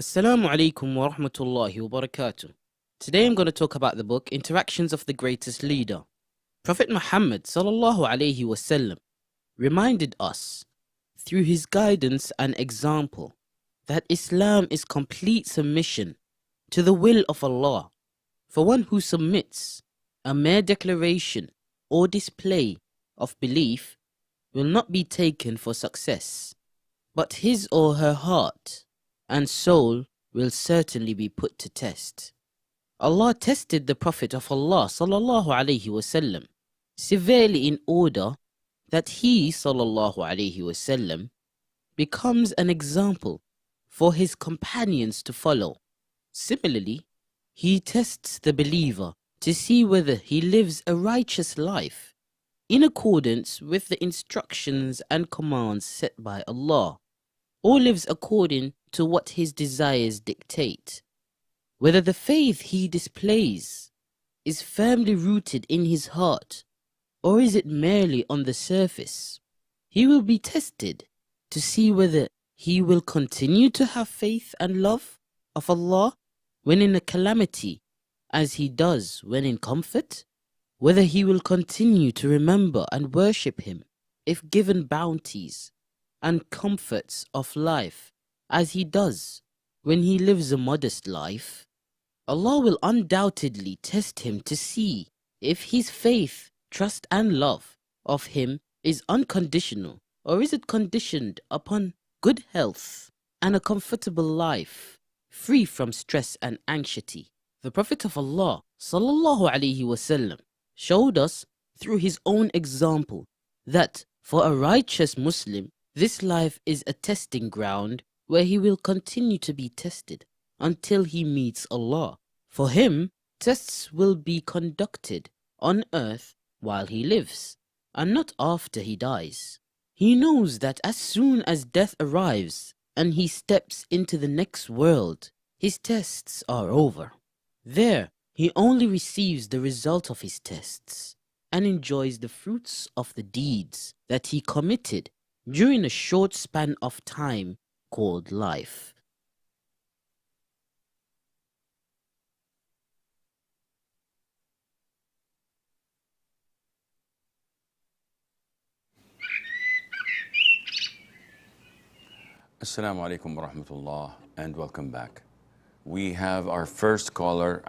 Assalamu alaikum wa rahmatullahi wa barakatuh. Today I'm going to talk about the book Interactions of the Greatest Leader. Prophet Muhammad sallallahu alaihi wasallam reminded us through his guidance and example that Islam is complete submission to the will of Allah. For one who submits, a mere declaration or display of belief will not be taken for success, but his or her heart and soul will certainly be put to test. Allah tested the Prophet of Allah sallallahu alaihi wasallam severely in order that he sallallahu alaihi wasallam becomes an example for his companions to follow. Similarly, he tests the believer to see whether he lives a righteous life in accordance with the instructions and commands set by Allah, or lives according to what his desires dictate. Whether the faith he displays is firmly rooted in his heart, or is it merely on the surface. He will be tested to see whether he will continue to have faith and love of Allah when in a calamity, as he does when in comfort, whether he will continue to remember and worship him if given bounties and comforts of life, as he does when he lives a modest life. Allah will undoubtedly test him to see if his faith, trust and love of him is unconditional, or is it conditioned upon good health and a comfortable life, free from stress and anxiety. The Prophet of Allah sallallahu alaihi wasallam showed us through his own example that for a righteous Muslim, this life is a testing ground where he will continue to be tested until he meets Allah. For him, tests will be conducted on earth while he lives, and not after he dies. He knows that as soon as death arrives and he steps into the next world, his tests are over. There, he only receives the result of his tests and enjoys the fruits of the deeds that he committed during a short span of time called life. Assalamu alaikum wa rahmatullah and welcome back. We have our first caller.